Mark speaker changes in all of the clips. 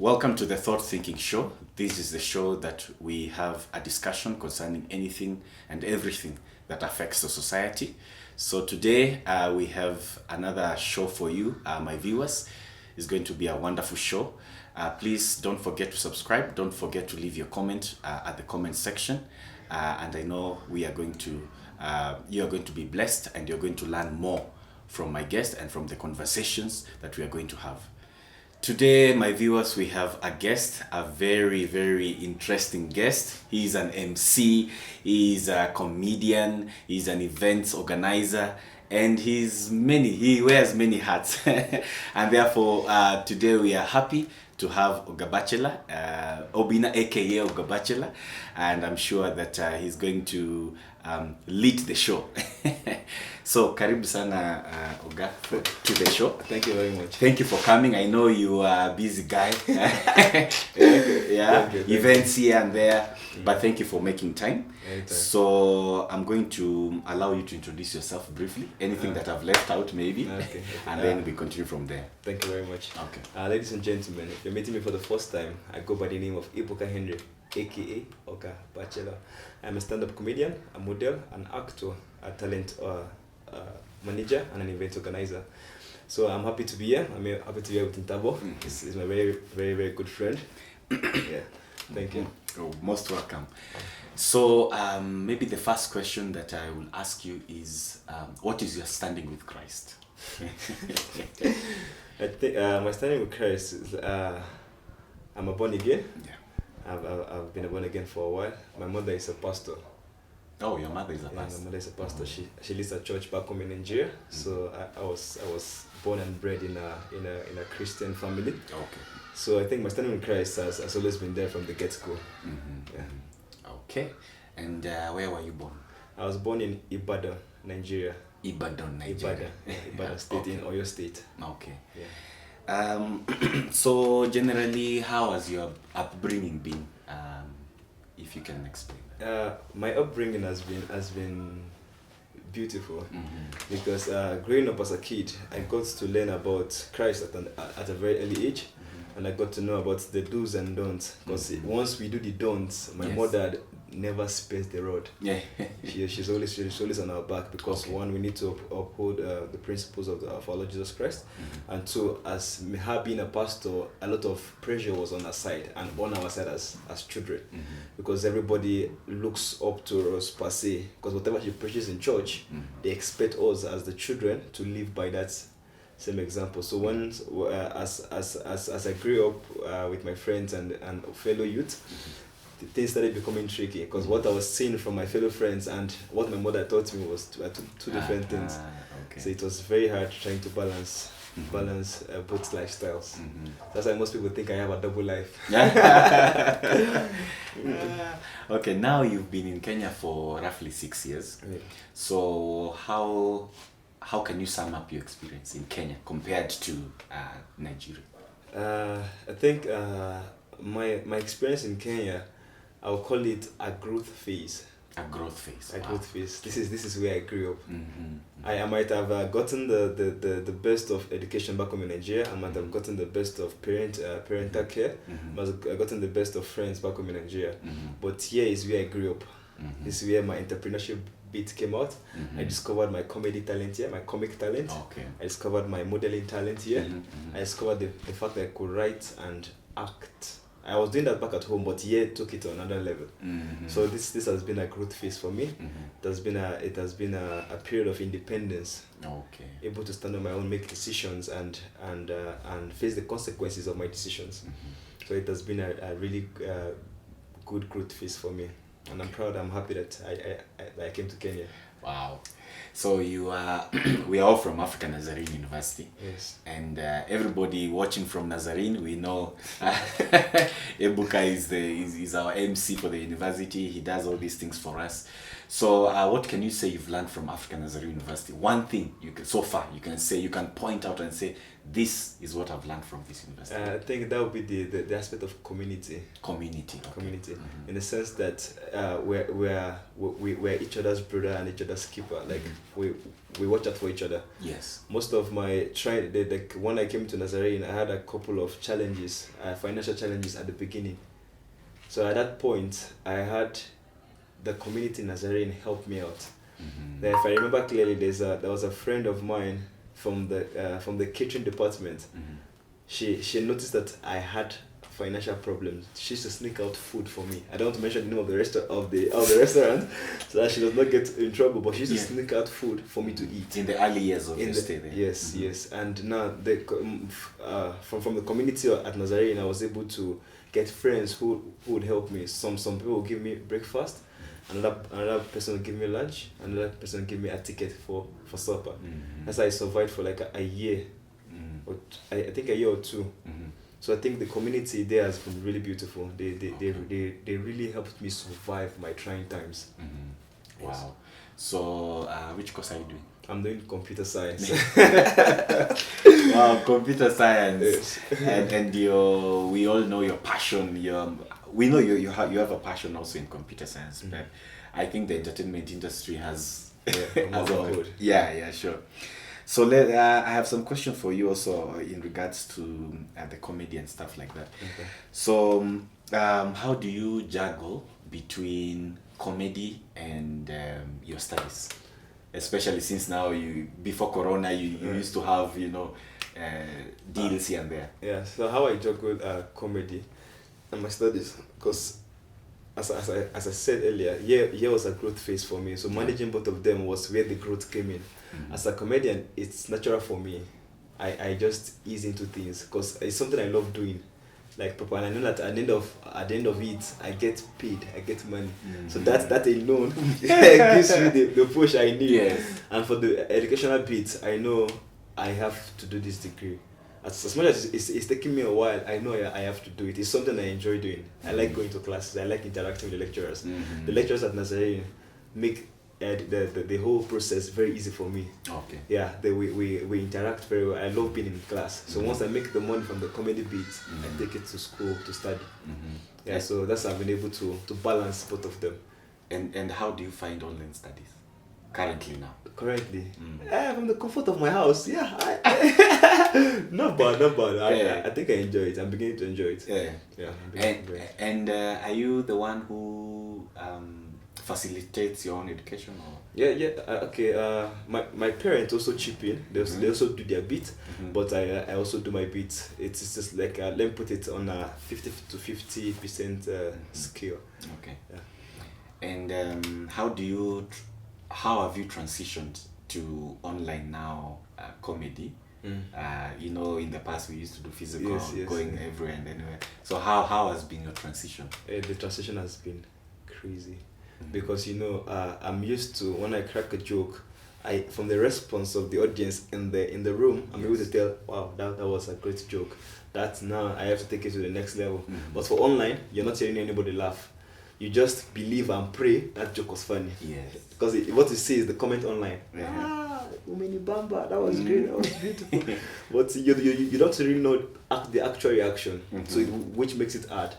Speaker 1: Welcome to the Thought Thinking Show. This is the show that we have a discussion concerning anything and everything that affects the society. So today we have another show for you, my viewers. It's going to be a wonderful show. Please don't forget to subscribe. Don't forget to leave your comment at the comment section. And I know we are going to, you are going to be blessed and you're going to learn more from my guest and from the conversations that we are going to have. Today, my viewers, we have a guest, a very, very interesting guest. He's an MC, he's a comedian, he's an events organizer, and he wears many hats. And therefore, today we are happy to have Ogabachela, Obina aka Ogabachela, and I'm sure that he's going to lead the show. So, karibu sana Oga to the show.
Speaker 2: Thank you very much.
Speaker 1: Thank you for coming. I know you are a busy guy.
Speaker 2: Thank
Speaker 1: Events here and there, but thank you for making time.
Speaker 2: Anytime.
Speaker 1: So I'm going to allow you to introduce yourself briefly. Anything that I've left out, maybe,
Speaker 2: Okay.
Speaker 1: and then we continue from there.
Speaker 2: Thank you very much.
Speaker 1: Okay.
Speaker 2: Ladies and gentlemen, if you're meeting me for the first time, I go by the name of Ibuka Henry, aka Oga Bachelor. I'm a stand-up comedian, a model, an actor, a talent manager, and an event organizer. So I'm happy to be here. I'm happy to be here with Ntabo. He's my very, very, very good friend. Yeah. Thank you.
Speaker 1: Oh, most welcome. So maybe the first question that I will ask you is, what is your standing with Christ?
Speaker 2: I think my standing with Christ is I'm a born again.
Speaker 1: Yeah.
Speaker 2: I've been a born again for a while. My mother is a pastor.
Speaker 1: Oh, your mother is a
Speaker 2: Yeah,
Speaker 1: pastor.
Speaker 2: my mother is a pastor. She leads a church back home in Nigeria. So I was born and bred in a Christian family.
Speaker 1: Okay.
Speaker 2: So I think my standing with Christ has always been there from the get-go. Yeah.
Speaker 1: Okay. And where were you born?
Speaker 2: I was born in Ibadan, Nigeria.
Speaker 1: Ibadan, Nigeria.
Speaker 2: Ibadan State in Oyo State.
Speaker 1: Okay.
Speaker 2: Yeah.
Speaker 1: So generally, how has your upbringing been? If you can explain that.
Speaker 2: My upbringing has been beautiful because growing up as a kid, I got to learn about Christ at a very early age, and I got to know about the do's and don'ts. Because once we do the don'ts, my mother never spares the rod.
Speaker 1: Yeah.
Speaker 2: She's always on our back because one, we need to uphold the principles of our Lord Jesus Christ, and two, as her being a pastor, a lot of pressure was on her side and on our side as children, because everybody looks up to us per se, because whatever she preaches in church, they expect us as the children to live by that same example. So once as I grew up with my friends and fellow youth, things started becoming tricky because what I was seeing from my fellow friends and what my mother taught me was two different things.
Speaker 1: Okay.
Speaker 2: So it was very hard trying to balance both lifestyles. That's why most people think I have a double life.
Speaker 1: Okay, now you've been in Kenya for roughly 6 years.
Speaker 2: Yeah.
Speaker 1: So how can you sum up your experience in Kenya compared to Nigeria?
Speaker 2: I think my experience in Kenya, I would call it a growth phase.
Speaker 1: A growth phase.
Speaker 2: A
Speaker 1: Wow.
Speaker 2: growth phase. This is where I grew up.
Speaker 1: Mm-hmm.
Speaker 2: I might have gotten the best of education back home in Nigeria. I might have gotten the best of parental care. I might have gotten the best of friends back home in Nigeria. But here is where I grew up. This is where my entrepreneurship bit came out. I discovered my comedy talent here, my comic talent.
Speaker 1: Okay.
Speaker 2: I discovered my modeling talent here. I discovered the fact that I could write and act. I was doing that back at home, but here took it to another level. So this has been a growth phase for me. It has been a period of independence.
Speaker 1: Okay.
Speaker 2: Able to stand on my own, make decisions, and face the consequences of my decisions. So it has been a really good growth phase for me, and I'm proud. I'm happy that I came to Kenya.
Speaker 1: Wow. So you are, we are all from African Nazarene University.
Speaker 2: Yes.
Speaker 1: And everybody watching from Nazarene, we know Ebuka is our MC for the university. He does all these things for us. So what can you say you've learned from African Nazarene University? One thing you can, so far you can say, you can point out and say, this is what I've learned from this university.
Speaker 2: I think that would be the aspect of community.
Speaker 1: Community. Okay.
Speaker 2: Community, in the sense that we're each other's brother and each other's keeper. Like like we watch out for each other.
Speaker 1: Yes.
Speaker 2: Most of my when I came to Nazarene, I had a couple of challenges, financial challenges at the beginning. So at that point, I had the community in Nazarene help me out.
Speaker 1: Mm-hmm.
Speaker 2: If I remember clearly, there was a friend of mine from the catering department.
Speaker 1: Mm-hmm.
Speaker 2: She noticed that I had financial problems. She used to sneak out food for me. I don't want to mention the name of the restaurant so that she does not get in trouble, but she used to sneak out food for me to eat.
Speaker 1: In the early years of your stay there.
Speaker 2: Yes, yes. And now from the community at Nazarene, I was able to get friends who would help me. Some people would give me breakfast, another person would give me lunch, another person would give me a ticket for supper.
Speaker 1: Mm-hmm.
Speaker 2: That's how I survived for like a year.
Speaker 1: Mm-hmm.
Speaker 2: Or I think a year or two.
Speaker 1: Mm-hmm.
Speaker 2: So I think the community there has been really beautiful. They really helped me survive my trying times.
Speaker 1: Mm-hmm.
Speaker 2: Yes.
Speaker 1: Wow. So which course are you doing?
Speaker 2: I'm doing computer science.
Speaker 1: Wow, computer science.
Speaker 2: Yes.
Speaker 1: and we all know your passion. We know you have a passion also in computer science, but I think the entertainment industry has as well. Yeah, sure. So I have some questions for you also in regards to the comedy and stuff like that.
Speaker 2: Okay.
Speaker 1: So how do you juggle between comedy and your studies? Especially since now before Corona you used to have deals here and there.
Speaker 2: Yeah. So how I juggle comedy and my studies, because as I said earlier, year was a growth phase for me. So managing both of them was where the growth came in. Mm-hmm. As a comedian, it's natural for me. I just ease into things because it's something I love doing. Like proper, and I know that at the end of it, I get paid, I get money. Mm-hmm. So that alone gives me the push I need.
Speaker 1: Yes.
Speaker 2: And for the educational bit, I know I have to do this degree. As much as it's taking me a while, I know I have to do it. It's something I enjoy doing. I like going to classes. I like interacting with the lecturers. Mm-hmm. The lecturers at Nazarene make the whole process very easy for me.
Speaker 1: Okay.
Speaker 2: Yeah, we interact very well. I love being in class. So once I make the money from the comedy bit, I take it to school to study. Mm-hmm. Yeah, so that's how I've been able to balance both of them.
Speaker 1: And how do you find online studies currently now?
Speaker 2: Currently, from the comfort of my house. Yeah, not bad. I think I enjoy it. I'm beginning to enjoy it.
Speaker 1: Yeah. And are you the one who facilitates your own education, or?
Speaker 2: Okay. My parents also chip in. They also do their bit, but I also do my bit. It's just like let me put it on a 50 to 50% scale.
Speaker 1: Okay. Yeah. And how have you transitioned to online now comedy? In the past we used to do physical, going everywhere and anywhere. So how has been your transition?
Speaker 2: The transition has been crazy. Because I'm used to when I crack a joke, from the response of the audience in the room, I'm able to tell, wow, that was a great joke. That now I have to take it to the next level. But for online, you're not hearing anybody laugh. You just believe and pray that joke was funny.
Speaker 1: Yes.
Speaker 2: Because what you see is the comment online. Umeni Bamba, that was great, that was beautiful. But you don't really know the actual reaction, so which makes it hard.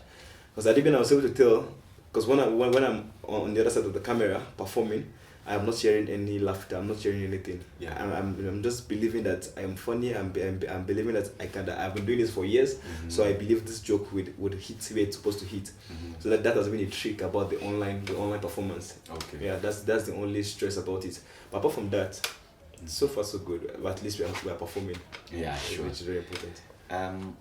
Speaker 2: Because I was able to tell. Because when I'm on the other side of the camera performing, I'm not hearing any laughter. I'm not hearing anything. Yeah. I'm just believing that I'm funny. I'm believing that I've been doing this for years. So I believe this joke would hit where it's supposed to hit. So that has been a trick about the online performance. Okay. Yeah, that's the only stress about it. But apart from that, so far so good. But at least we are performing.
Speaker 1: Yeah, sure.
Speaker 2: Which is very important.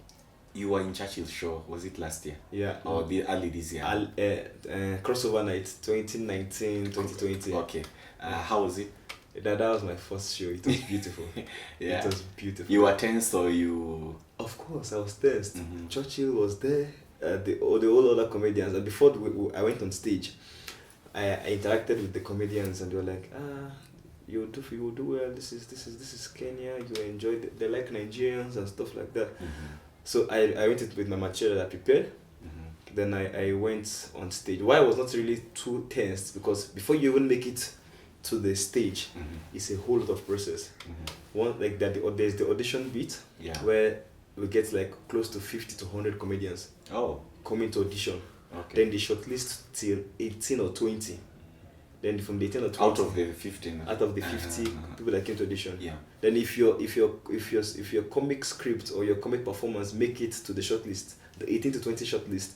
Speaker 1: You were in Churchill's show, was it last year?
Speaker 2: Yeah.
Speaker 1: Or the early this year?
Speaker 2: Crossover Night 2019, 2020.
Speaker 1: Okay. How was it?
Speaker 2: That was my first show. It was beautiful.
Speaker 1: Yeah.
Speaker 2: It was beautiful.
Speaker 1: You were tense or you...
Speaker 2: Of course, I was tense. Churchill was there. All the other comedians. And before I went on stage, I interacted with the comedians and they were like, you will do well. This is Kenya. You enjoy they like Nigerians and stuff like that. So I went with my material that I prepared. Then I went on stage. Why I was not really too tense, because before you even make it to the stage, it's a whole lot of process. One like that, there's the audition bit, where we get like close to 50 to 100 comedians coming to audition. Okay. Then they shortlist till 18 or 20. Then from the 10 or 20,
Speaker 1: Out of the 15.
Speaker 2: out of the 50 people that came to audition.
Speaker 1: Yeah.
Speaker 2: Then if your comic script or your comic performance make it to the shortlist, the 18 to 20 shortlist,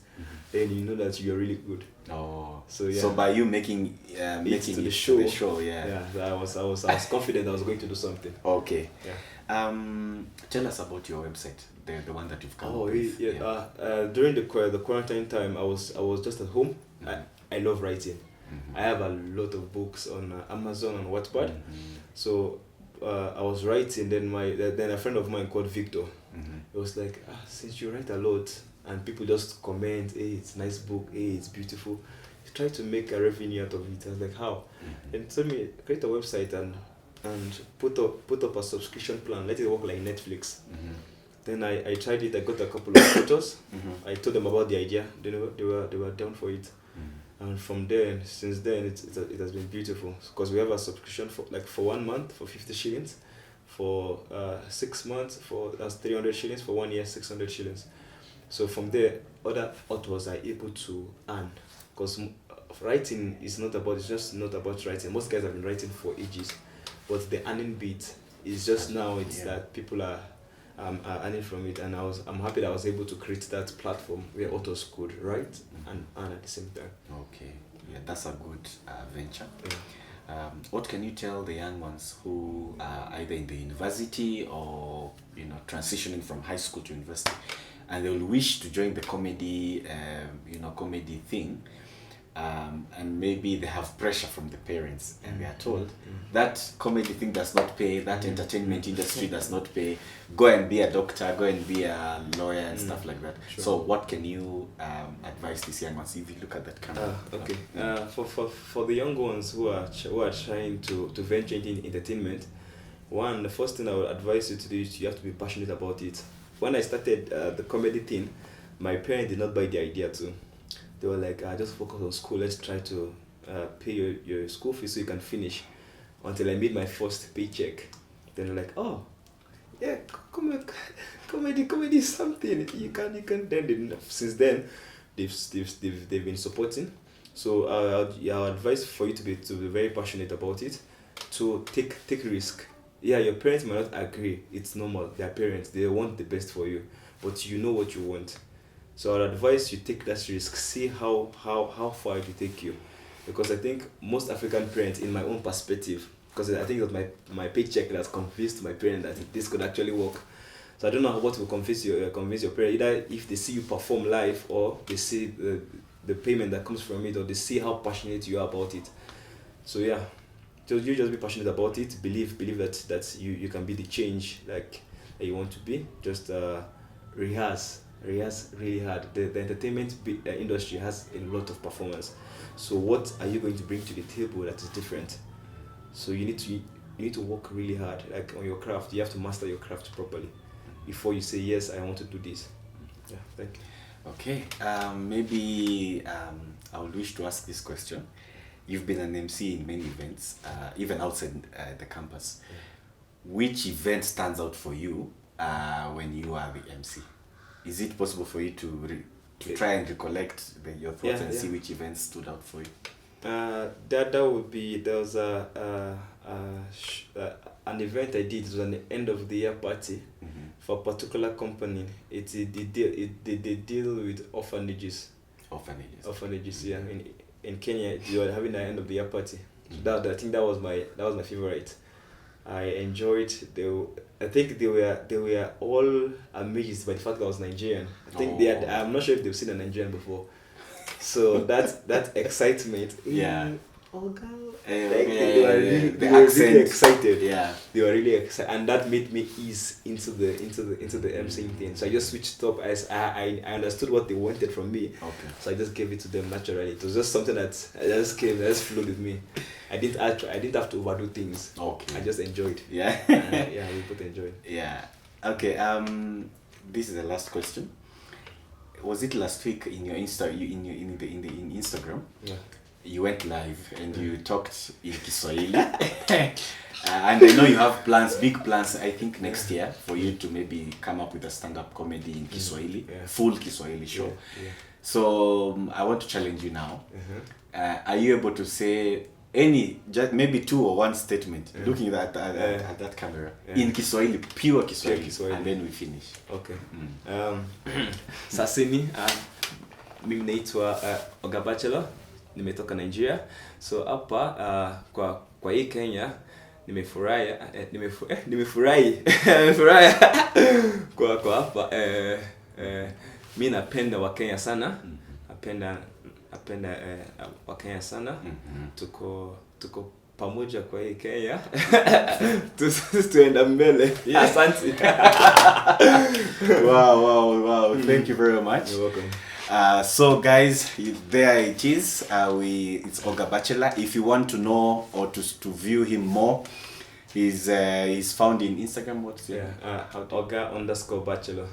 Speaker 2: then you know that you're really good.
Speaker 1: Oh.
Speaker 2: So yeah.
Speaker 1: So by you making
Speaker 2: It to the show,
Speaker 1: yeah.
Speaker 2: I was confident I was going to do something.
Speaker 1: Okay.
Speaker 2: Yeah.
Speaker 1: Tell us about your website, the one that you've come
Speaker 2: Oh
Speaker 1: up with.
Speaker 2: yeah. During the quarantine time, I was just at home. I love writing. I have a lot of books on Amazon and Wattpad. So I was writing. Then a friend of mine called Victor. It was like, since you write a lot and people just comment, hey, it's a nice book, hey, it's beautiful, try to make a revenue out of it. I was like, how? And told me, create a website and put up a subscription plan. Let it work like Netflix. Then I tried it. I got a couple of photos. I told them about the idea. They were down for it. And from there, since then, it has been beautiful because we have a subscription for 1 month for 50 shillings, for 6 months that's 300 shillings, for 1 year 600 shillings. So from there, other authors are able to earn because writing is just not about writing. Most guys have been writing for ages, but the earning bit is just now. That people are earning from it, and I'm happy that I was able to create that platform where authors could write and earn at the same time.
Speaker 1: Okay, yeah, that's a good venture. What can you tell the young ones who are either in the university or transitioning from high school to university, and they will wish to join the comedy thing, and maybe they have pressure from the parents and they are told that comedy thing does not pay, that entertainment industry does not pay, go and be a doctor, go and be a lawyer and stuff like that. Sure. So what can you advise these young ones if you look at that camera?
Speaker 2: For the young ones who are trying to venture into entertainment, the first thing I would advise you to do is you have to be passionate about it. When I started the comedy thing, my parents did not buy the idea too. They were like, just focus on school, let's try to pay your school fees so you can finish. Until I made my first paycheck. Then they're like, oh, yeah, comedy is something. You can. Then since then, they've been supporting. So our advice for you to be very passionate about it, to take risk. Yeah, your parents might not agree. It's normal. They're parents. They want the best for you, but you know what you want. So I'd advise you take that risk, see how far it will take you. Because I think most African parents, in my own perspective, because I think that my paycheck has convinced my parents that this could actually work. So I don't know what will convince your parents, either if they see you perform live or they see the payment that comes from it, or they see how passionate you are about it. So yeah, so you just be passionate about it, believe that you can be the change that you want to be. Just rehearse really hard. The entertainment industry has a lot of performance. So what are you going to bring to the table that is different? So you need to work really hard, like on your craft. You have to master your craft properly before you say, yes, I want to do this. Yeah, thank you.
Speaker 1: Okay, maybe I would wish to ask this question. You've been an MC in many events, even outside the campus. Which event stands out for you when you are the MC? Is it possible for you to try and recollect your thoughts and see which events stood out for you?
Speaker 2: That would be, there was an event I did. It was an end of the year party for a particular company. They deal with orphanages. Orphanages, yeah. In Kenya, they were having an end of the year party. I think that was my favorite. I enjoyed. I think they were all amazed by the fact that I was Nigerian. I think I'm not sure if they've seen a Nigerian before. So that excitement.
Speaker 1: Yeah.
Speaker 2: Oh God.
Speaker 1: They
Speaker 2: were really excited.
Speaker 1: Yeah.
Speaker 2: They were really excited, and that made me ease into the MCing thing. So I just switched up as I understood what they wanted from me.
Speaker 1: Okay.
Speaker 2: So I just gave it to them naturally. It was just something that just flowed with me. I didn't have to overdo things.
Speaker 1: Okay.
Speaker 2: I just enjoyed.
Speaker 1: Yeah.
Speaker 2: Yeah, we both enjoyed.
Speaker 1: Yeah. Okay. This is the last question. Was it last week in your in Instagram?
Speaker 2: Yeah.
Speaker 1: You went live and you talked in Kiswahili. And I know you have big plans, I think next year, for you to maybe come up with a stand-up comedy in Kiswahili, full Kiswahili show.
Speaker 2: Yeah.
Speaker 1: So I want to challenge you now. Are you able to say just maybe 2 or 1 statement, looking at that camera, in Kiswahili, pure Kiswahili, and then we finish.
Speaker 2: Okay. Sasini, mimi naitwa Oga Bachelor, nimetoka Nigeria. So hapa kwa hii Kenya nimefurahi kwa hapa mimi napenda Wakenya sana. Napenda Wakenya sana. Tuko pamoja kwa hii Kenya. Tuenda mbele. Asante.
Speaker 1: Wow. Thank you very much.
Speaker 2: You're welcome.
Speaker 1: So guys, there it is. It's Oga Bachelor. If you want to know or to view him more, he's found in Instagram. What's it?
Speaker 2: Oga_Bachelor.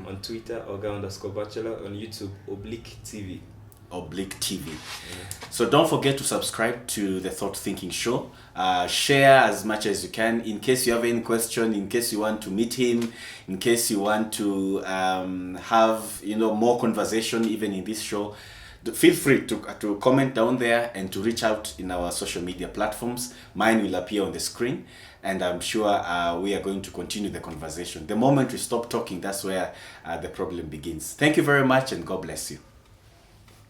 Speaker 2: On Twitter, Oga_Bachelor. On YouTube, _TV.
Speaker 1: So don't forget to subscribe to the Thought Thinking Show. Share as much as you can. In case you have any question, in case you want to meet him, in case you want to have more conversation even in this show, feel free to comment down there and to reach out in our social media platforms. Mine will appear on the screen, and I'm sure we are going to continue the conversation. The moment we stop talking, that's where the problem begins. Thank you very much, and God bless you.